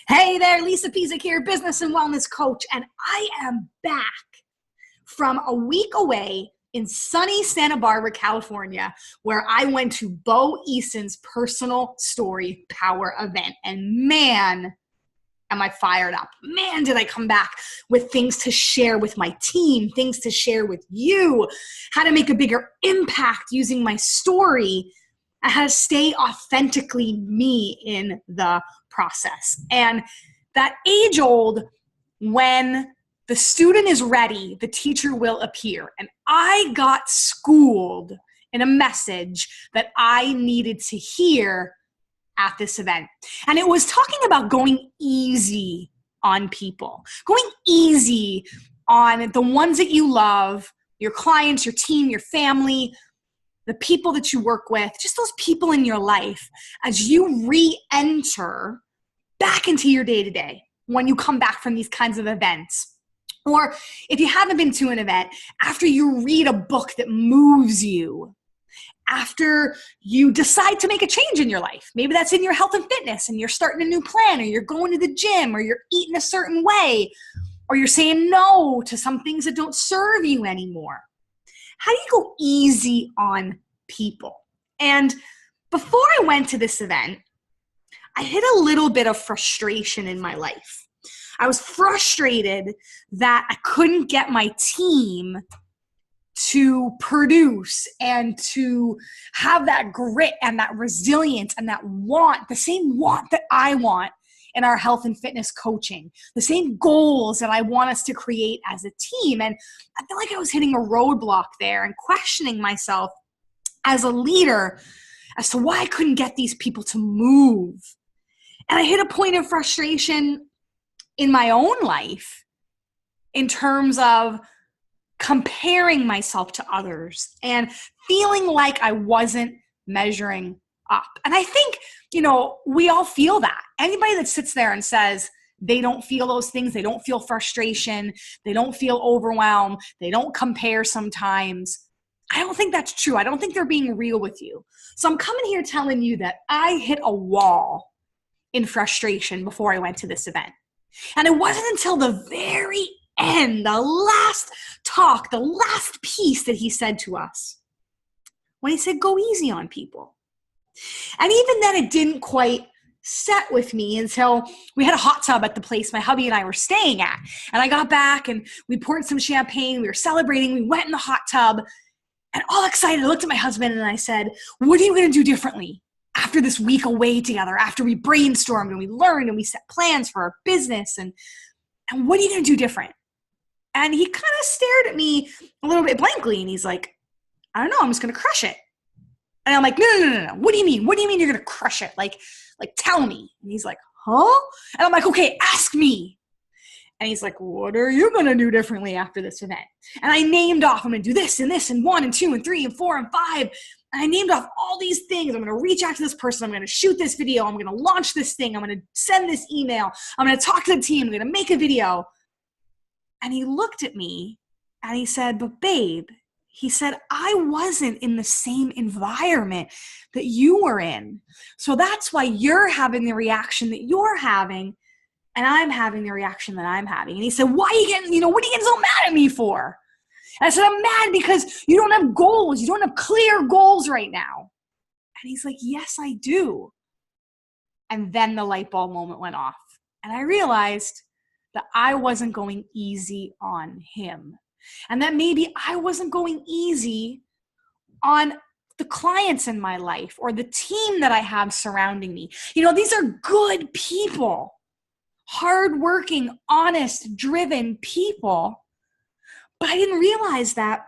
Hey there, Lisa Pezik here, business and wellness coach, and I am back from a week away in sunny Santa Barbara, California, where I went to Bo Eason's personal story power event. And man, am I fired up. Man, did I come back with things to share with my team, things to share with you, how to make a bigger impact using my story, and how to stay authentically me in the process. And that age old, when the student is ready, the teacher will appear. And I got schooled in a message that I needed to hear at this event. And it was talking about going easy on people, going easy on the ones that you love, your clients, your team, your family, the people that you work with, just those people in your life as you re-enter back into your day-to-day when you come back from these kinds of events. Or if you haven't been to an event, after you read a book that moves you, after you decide to make a change in your life, maybe that's in your health and fitness and you're starting a new plan, or you're going to the gym, or you're eating a certain way, or you're saying no to some things that don't serve you anymore. How do you go easy on people? And before I went to this event, I hit a little bit of frustration in my life. I was frustrated that I couldn't get my team to produce and to have that grit and that resilience and that want, the same want that I want in our health and fitness coaching, the same goals that I want us to create as a team. And I felt like I was hitting a roadblock there and questioning myself as a leader as to why I couldn't get these people to move. And I hit a point of frustration in my own life in terms of comparing myself to others and feeling like I wasn't measuring up. And I think, we all feel that. Anybody that sits there and says they don't feel those things, they don't feel frustration, they don't feel overwhelmed, they don't compare sometimes, I don't think that's true. I don't think they're being real with you. So I'm coming here telling you that I hit a wall in frustration before I went to this event. And it wasn't until the very end, the last talk, the last piece that he said to us, when he said, go easy on people. And even then it didn't quite set with me until we had a hot tub at the place my hubby and I were staying at. And I got back and we poured some champagne, we were celebrating, we went in the hot tub, and all excited, I looked at my husband and I said, what are you going to do differently after this week away together, after we brainstormed and we learned and we set plans for our business, and what are you going to do different? And he kind of stared at me a little bit blankly and he's like, I don't know, I'm just going to crush it. And I'm like, no. What do you mean? What do you mean you're going to crush it? Like tell me. And he's like, huh? And I'm like, okay, ask me. And he's like, what are you going to do differently after this event? And I named off, I'm going to do this and this and 1 and 2 and 3 and 4 and 5. And I named off all these things. I'm going to reach out to this person. I'm going to shoot this video. I'm going to launch this thing. I'm going to send this email. I'm going to talk to the team. I'm going to make a video. And he looked at me and he said, but babe, he said, I wasn't in the same environment that you were in. So that's why you're having the reaction that you're having. And I'm having the reaction that I'm having. And he said, why are you getting, what are you getting so mad at me for? And I said, I'm mad because you don't have goals. You don't have clear goals right now. And he's like, yes, I do. And then the light bulb moment went off. And I realized that I wasn't going easy on him. And that maybe I wasn't going easy on the clients in my life or the team that I have surrounding me. These are good people. Hardworking, honest, driven people. But I didn't realize that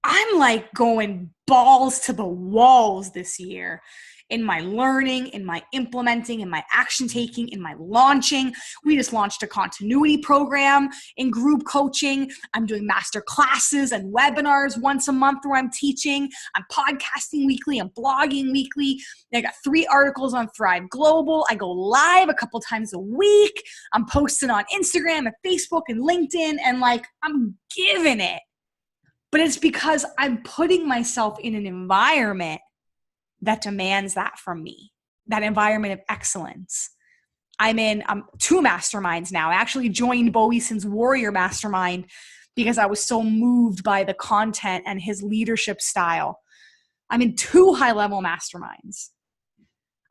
I'm like going balls to the walls this year in my learning, in my implementing, in my action taking, in my launching. We just launched a continuity program in group coaching. I'm doing master classes and webinars once a month where I'm teaching. I'm podcasting weekly. I'm blogging weekly. I got 3 articles on Thrive Global. I go live a couple times a week. I'm posting on Instagram and Facebook and LinkedIn, and I'm giving it. But it's because I'm putting myself in an environment that demands that from me, that environment of excellence. I'm in 2 masterminds now. I actually joined Bo Eason's Warrior Mastermind because I was so moved by the content and his leadership style. I'm in 2 high-level masterminds.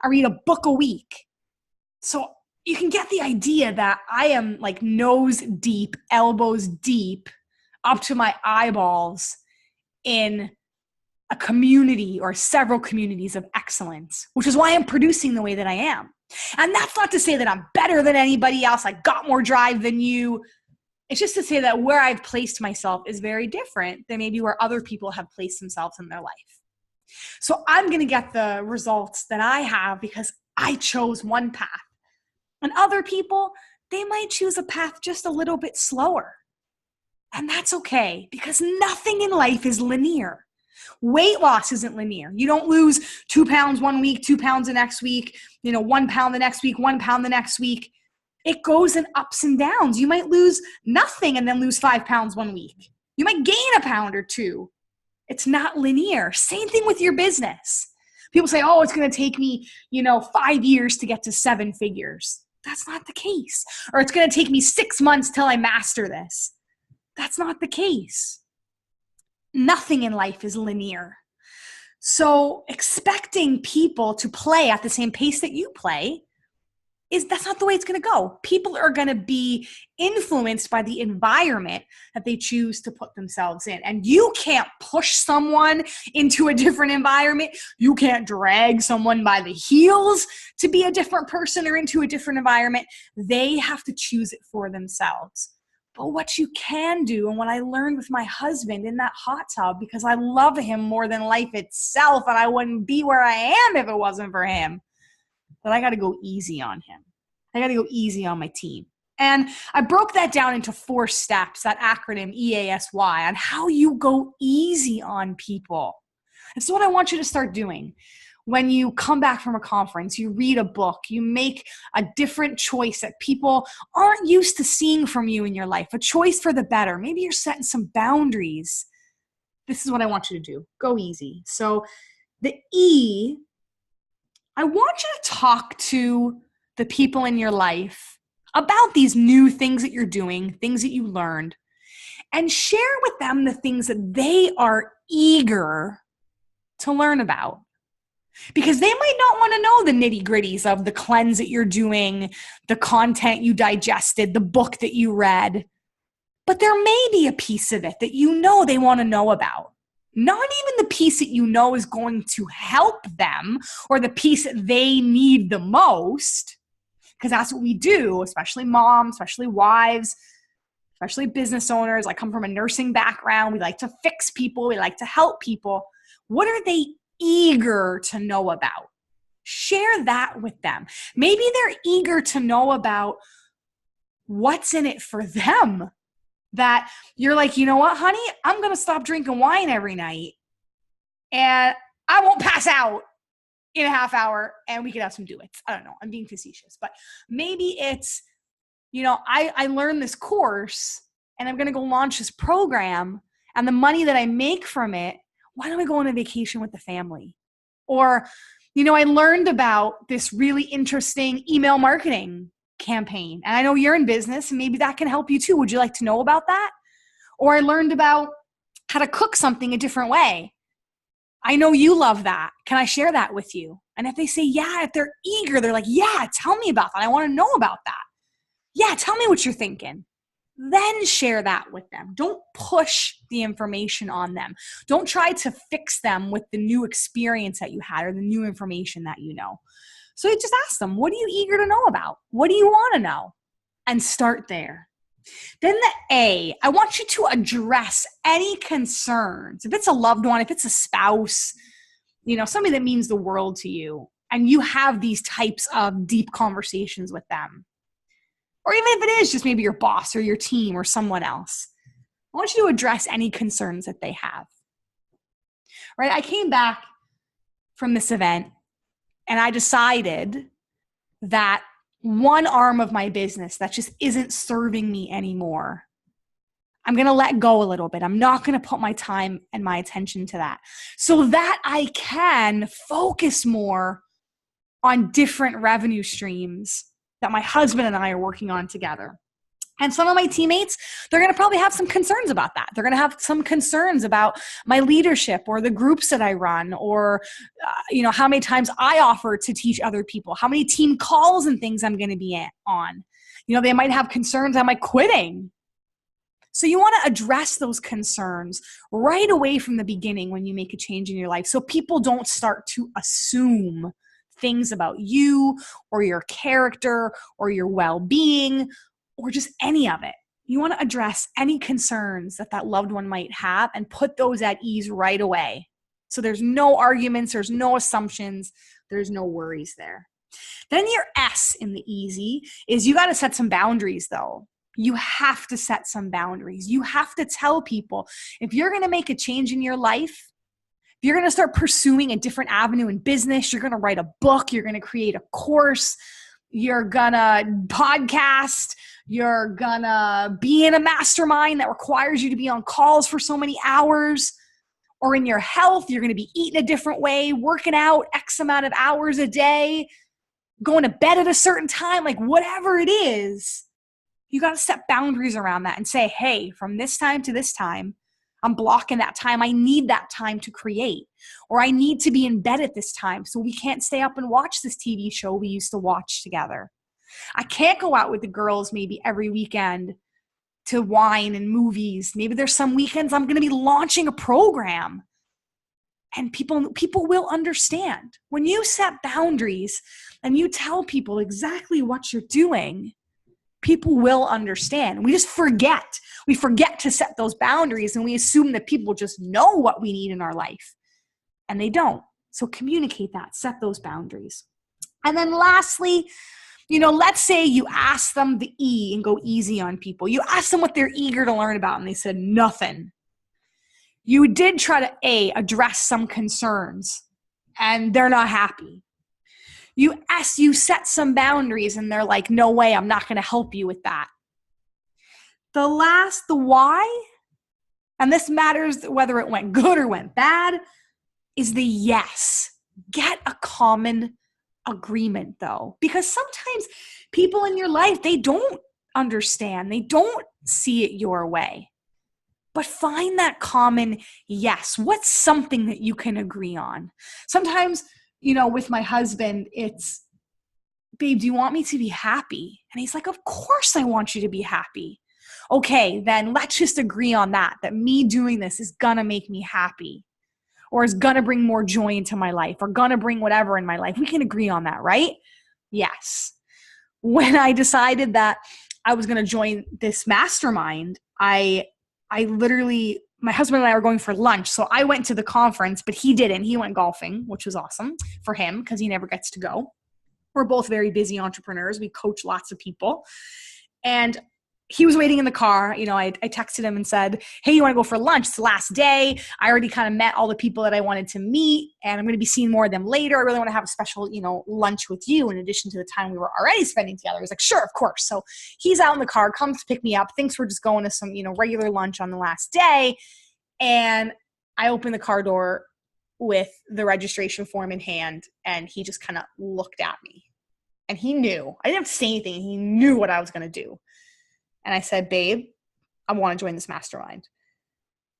I read a book a week. So you can get the idea that I am like nose deep, elbows deep, up to my eyeballs in a community or several communities of excellence, which is why I'm producing the way that I am. And that's not to say that I'm better than anybody else. I got more drive than you. It's just to say that where I've placed myself is very different than maybe where other people have placed themselves in their life. So I'm going to get the results that I have because I chose one path. And other people, they might choose a path just a little bit slower. And that's okay because nothing in life is linear. Weight loss isn't linear. You don't lose 2 pounds one week, 2 pounds the next week, 1 pound the next week, 1 pound the next week. It goes in ups and downs. You might lose nothing and then lose 5 pounds one week. You might gain a pound or 2. It's not linear. Same thing with your business. People say, oh, it's going to take me, 5 years to get to 7 figures. That's not the case. Or it's going to take me 6 months till I master this. That's not the case. Nothing in life is linear. So expecting people to play at the same pace that you play that's not the way it's going to go. People are going to be influenced by the environment that they choose to put themselves in. And you can't push someone into a different environment. You can't drag someone by the heels to be a different person or into a different environment. They have to choose it for themselves. But what you can do, and what I learned with my husband in that hot tub, because I love him more than life itself, and I wouldn't be where I am if it wasn't for him, that I got to go easy on him. I got to go easy on my team. And I broke that down into 4 steps, that acronym EASY, on how you go easy on people. It's what I want you to start doing. When you come back from a conference, you read a book, you make a different choice that people aren't used to seeing from you in your life, a choice for the better. Maybe you're setting some boundaries. This is what I want you to do. Go easy. So the E, I want you to talk to the people in your life about these new things that you're doing, things that you learned, and share with them the things that they are eager to learn about. Because they might not want to know the nitty-gritties of the cleanse that you're doing, the content you digested, the book that you read. But there may be a piece of it that they want to know about. Not even the piece that is going to help them or the piece that they need the most, because that's what we do, especially moms, especially wives, especially business owners. I come from a nursing background. We like to fix people. We like to help people. What are they eager to know about? Share that with them. Maybe they're eager to know about what's in it for them. That you're like, you know what, honey, I'm going to stop drinking wine every night and I won't pass out in a half hour and we could have some duets. I don't know. I'm being facetious, but maybe it's, I learned this course and I'm going to go launch this program, and the money that I make from it, why don't I go on a vacation with the family? Or, I learned about this really interesting email marketing campaign, and I know you're in business and maybe that can help you too. Would you like to know about that? Or I learned about how to cook something a different way. I know you love that. Can I share that with you? And if they say, yeah, if they're eager, they're like, yeah, tell me about that. I want to know about that. Yeah, tell me what you're thinking. Then share that with them. Don't push the information on them. Don't try to fix them with the new experience that you had or the new information that you know. So you just ask them, what are you eager to know about? What do you want to know? And start there. Then the A, I want you to address any concerns. If it's a loved one, if it's a spouse, somebody that means the world to you, and you have these types of deep conversations with them. Or even if it is just maybe your boss or your team or someone else, I want you to address any concerns that they have. Right? I came back from this event and I decided that one arm of my business that just isn't serving me anymore, I'm going to let go a little bit. I'm not going to put my time and my attention to that so that I can focus more on different revenue streams that my husband and I are working on together. And some of my teammates, they're going to probably have some concerns about that. They're going to have some concerns about my leadership or the groups that I run, or, how many times I offer to teach other people, how many team calls and things I'm going to be on. They might have concerns, am I quitting? So you want to address those concerns right away from the beginning when you make a change in your life, so people don't start to assume things about you or your character or your well-being or just any of it. You want to address any concerns that loved one might have and put those at ease right away. So there's no arguments, there's no assumptions, there's no worries there. Then your S in the easy is you got to set some boundaries though. You have to set some boundaries. You have to tell people, if you're going to make a change in your life, if you're going to start pursuing a different avenue in business, you're going to write a book, you're going to create a course, you're going to podcast, you're going to be in a mastermind that requires you to be on calls for so many hours, or in your health, you're going to be eating a different way, working out X amount of hours a day, going to bed at a certain time, like whatever it is, you got to set boundaries around that and say, hey, from this time to this time, I'm blocking that time. I need that time to create, or I need to be in bed at this time so we can't stay up and watch this TV show we used to watch together. I can't go out with the girls maybe every weekend to wine and movies. Maybe there's some weekends I'm going to be launching a program. And people will understand. When you set boundaries and you tell people exactly what you're doing, people will understand. We just forget. We forget to set those boundaries, and we assume that people just know what we need in our life. And they don't. So communicate that. Set those boundaries. And then lastly, let's say you ask them the E and go easy on people. You ask them what they're eager to learn about, and they said nothing. You did try to address some concerns, and they're not happy. You set some boundaries, and they're like, no way, I'm not going to help you with that. The why, and this matters whether it went good or went bad, is the yes. Get a common agreement though, because sometimes people in your life, they don't understand. They don't see it your way. But find that common yes. What's something that you can agree on? Sometimes, with my husband, it's, babe, do you want me to be happy? And he's like, of course I want you to be happy. Okay, then let's just agree on that me doing this is gonna make me happy, or is gonna bring more joy into my life, or gonna bring whatever in my life. We can agree on that, right? Yes. When I decided that I was gonna join this mastermind, I literally, my husband and I were going for lunch. So I went to the conference, but he didn't. He went golfing, which was awesome for him because he never gets to go. We're both very busy entrepreneurs. We coach lots of people. And he was waiting in the car. I texted him and said, hey, you want to go for lunch? It's the last day. I already kind of met all the people that I wanted to meet, and I'm going to be seeing more of them later. I really want to have a special, lunch with you in addition to the time we were already spending together. He's like, sure, of course. So he's out in the car, comes to pick me up, thinks we're just going to some, regular lunch on the last day. And I open the car door with the registration form in hand, and he just kind of looked at me. And he knew. I didn't have to say anything. He knew what I was going to do. And I said, babe, I want to join this mastermind.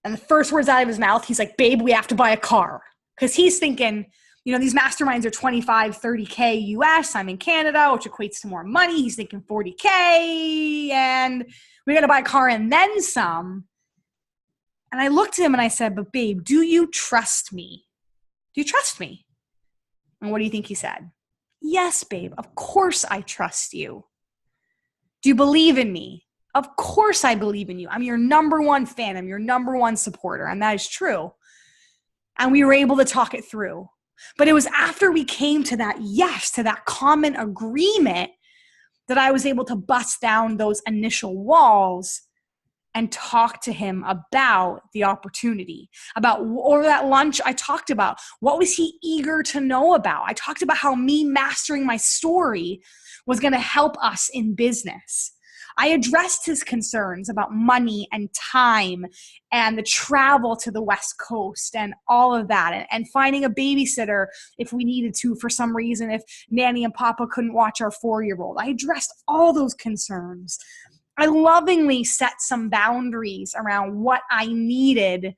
And the first words out of his mouth, he's like, babe, we have to buy a car. Because he's thinking, these masterminds are 25, 30K US. I'm in Canada, which equates to more money. He's thinking 40K, and we got to buy a car and then some. And I looked at him and I said, but babe, do you trust me? Do you trust me? And what do you think he said? Yes, babe, of course I trust you. Do you believe in me? Of course I believe in you. I'm your number one fan. I'm your number one supporter. And that is true. And we were able to talk it through. But it was after we came to that yes, to that common agreement, that I was able to bust down those initial walls and talk to him about the opportunity. Over that lunch, I talked about what was he eager to know about. I talked about how me mastering my story was going to help us in business. I addressed his concerns about money and time and the travel to the West Coast and all of that, and finding a babysitter if we needed to for some reason, if Nanny and Papa couldn't watch our 4-year-old. I addressed all those concerns. I lovingly set some boundaries around what I needed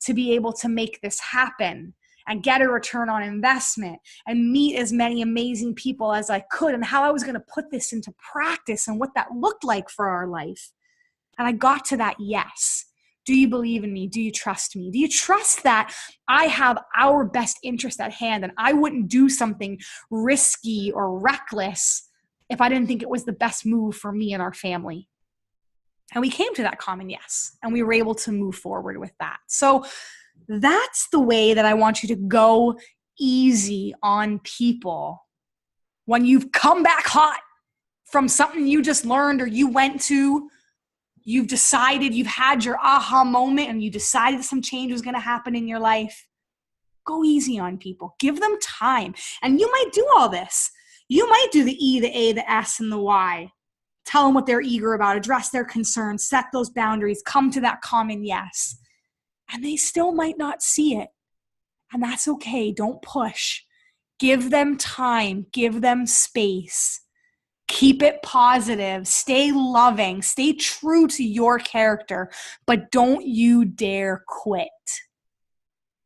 to be able to make this happen and get a return on investment and meet as many amazing people as I could, and how I was going to put this into practice and what that looked like for our life. And I got to that yes. Do you believe in me? Do you trust me? Do you trust that I have our best interest at hand and I wouldn't do something risky or reckless if I didn't think it was the best move for me and our family? And we came to that common yes, and we were able to move forward with that. So that's the way that I want you to go easy on people. When you've come back hot from something you just learned or you went to, you've decided, you've had your aha moment and you decided that some change was going to happen in your life, go easy on people. Give them time. And you might do all this. You might do the E, the A, the S, and the Y. Tell them what they're eager about, address their concerns, set those boundaries, come to that common yes. And they still might not see it. And that's okay. Don't push. Give them time. Give them space. Keep it positive. Stay loving. Stay true to your character. But don't you dare quit.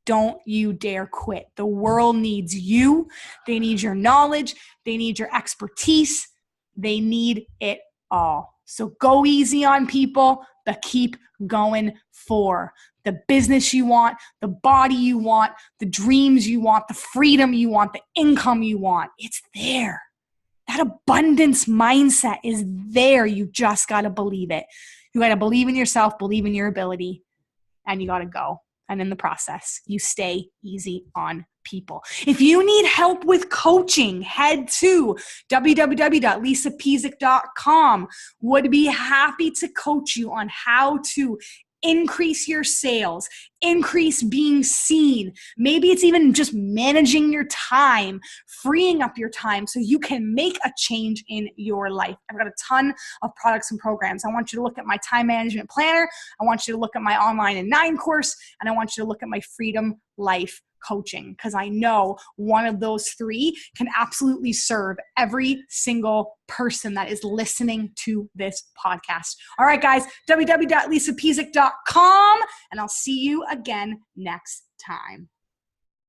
Don't you dare quit. The world needs you. They need your knowledge. They need your expertise. They need it all. So go easy on people, but keep going for the business you want, the body you want, the dreams you want, the freedom you want, the income you want. It's there. That abundance mindset is there. You just got to believe it. You got to believe in yourself, believe in your ability, and you got to go. And in the process, you stay easy on people. If you need help with coaching, head to www.lisapezik.com. Would be happy to coach you on how to increase your sales, increase being seen. Maybe it's even just managing your time, freeing up your time so you can make a change in your life. I've got a ton of products and programs. I want you to look at my time management planner. I want you to look at my online in 9 course, and I want you to look at my Freedom Life coaching, because I know one of those 3 can absolutely serve every single person that is listening to this podcast. All right, guys, www.lisapezik.com, and I'll see you again next time.